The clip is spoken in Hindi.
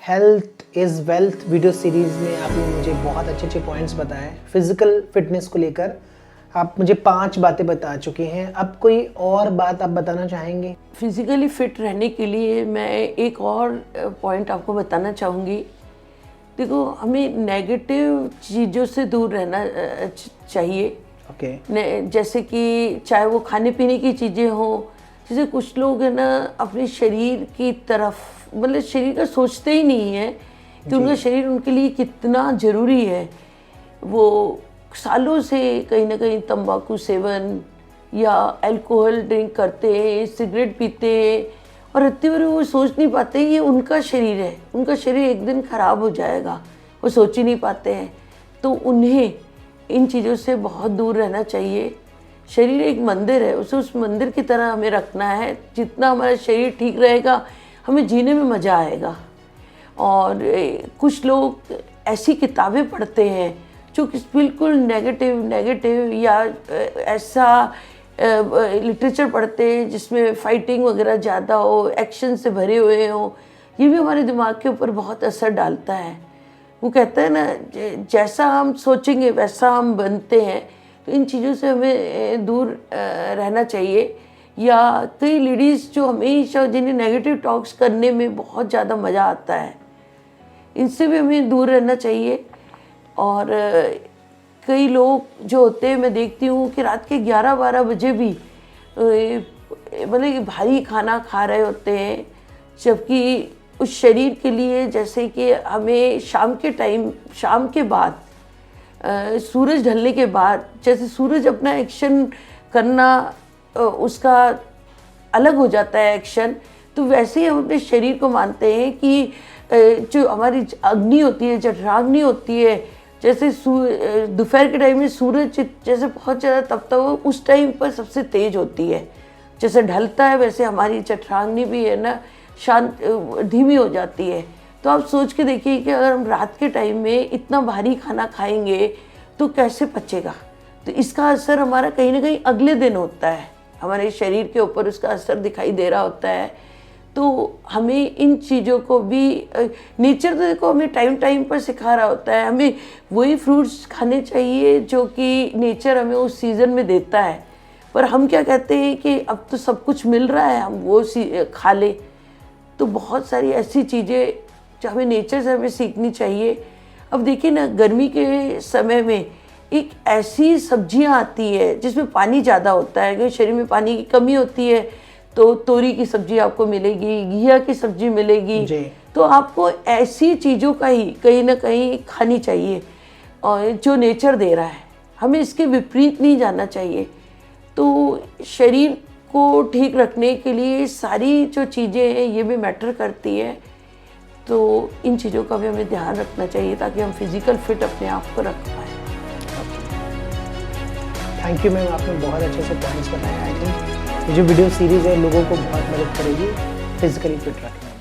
Health is wealth video series में आपने मुझे बहुत अच्छे अच्छे पॉइंट्स बताए फिज़िकल फिटनेस को लेकर। आप मुझे 5 बातें बता चुके हैं, अब कोई और बात आप बताना चाहेंगे? फिज़िकली फिट रहने के लिए मैं एक और पॉइंट आपको बताना चाहूँगी। देखो, हमें नेगेटिव चीज़ों से दूर रहना चाहिए। ओके। जैसे कि चाहे वो खाने पीने की चीज़ें हों, जैसे कुछ लोग है ना अपने शरीर की तरफ मतलब शरीर का सोचते ही नहीं है कि उनका शरीर उनके लिए कितना ज़रूरी है। वो सालों से कहीं ना कहीं तंबाकू सेवन या अल्कोहल ड्रिंक करते हैं, सिगरेट पीते हैं और इतने बार वो सोच नहीं पाते ये उनका शरीर है, उनका शरीर एक दिन ख़राब हो जाएगा, वो सोच ही नहीं पाते हैं। तो उन्हें इन चीज़ों से बहुत दूर रहना चाहिए। शरीर एक मंदिर है, उसे उस मंदिर की तरह हमें रखना है। जितना हमारा शरीर ठीक रहेगा हमें जीने में मज़ा आएगा। और कुछ लोग ऐसी किताबें पढ़ते हैं जो कि बिल्कुल नेगेटिव या ऐसा लिटरेचर पढ़ते हैं जिसमें फाइटिंग वगैरह ज़्यादा हो, एक्शन से भरे हुए हो। ये भी हमारे दिमाग के ऊपर बहुत असर डालता है। वो कहते हैं ना, जैसा हम सोचेंगे वैसा हम बनते हैं। तो इन चीज़ों से हमें दूर रहना चाहिए। या कई लेडीज़ जो हमेशा जिन्हें नेगेटिव टॉक्स करने में बहुत ज़्यादा मज़ा आता है, इनसे भी हमें दूर रहना चाहिए। और कई लोग जो होते हैं, मैं देखती हूँ कि रात के 11-12 बजे भी मतलब भारी खाना खा रहे होते हैं, जबकि उस शरीर के लिए जैसे कि हमें शाम के बाद सूरज ढलने के बाद जैसे सूरज अपना एक्शन करना उसका अलग हो जाता है एक्शन, तो वैसे ही हम अपने शरीर को मानते हैं कि जो हमारी अग्नि होती है, जठराग्नि होती है, जैसे दोपहर के टाइम में सूरज जैसे बहुत ज़्यादा तपता हुआ उस टाइम पर सबसे तेज होती है। जैसे ढलता है वैसे हमारी जठराग्नि भी है ना शांत धीमी हो जाती है। तो आप सोच के देखिए कि अगर हम रात के टाइम में इतना भारी खाना खाएंगे तो कैसे पचेगा। तो इसका असर हमारा कहीं ना कहीं अगले दिन होता है, हमारे शरीर के ऊपर उसका असर दिखाई दे रहा होता है। तो हमें इन चीज़ों को भी नेचर तो देखो हमें टाइम टाइम पर सिखा रहा होता है। हमें वही फ्रूट्स खाने चाहिए जो कि नेचर हमें उस सीज़न में देता है। पर हम क्या कहते हैं कि अब तो सब कुछ मिल रहा है, हम वो खा लें। तो बहुत सारी ऐसी चीज़ें जो हमें नेचर से हमें सीखनी चाहिए। अब देखिए ना, गर्मी के समय में एक ऐसी सब्जियां आती है जिसमें पानी ज़्यादा होता है, क्योंकि शरीर में पानी की कमी होती है। तो तोरी की सब्जी आपको मिलेगी, घिया की सब्जी मिलेगी। तो आपको ऐसी चीज़ों का ही कहीं ना कहीं खानी चाहिए और जो नेचर दे रहा है, हमें इसके विपरीत नहीं जाना चाहिए। तो शरीर को ठीक रखने के लिए सारी जो चीज़ें हैं ये भी मैटर करती है। तो इन चीज़ों का भी हमें ध्यान रखना चाहिए ताकि हम फिज़िकल फिट अपने आप को रख पाएँ। थैंक यू मैम, आपने बहुत अच्छे से पॉइंट्स बताए। आई थिंक ये जो वीडियो सीरीज़ है लोगों को बहुत मदद करेगी फिज़िकली फिट रखने में।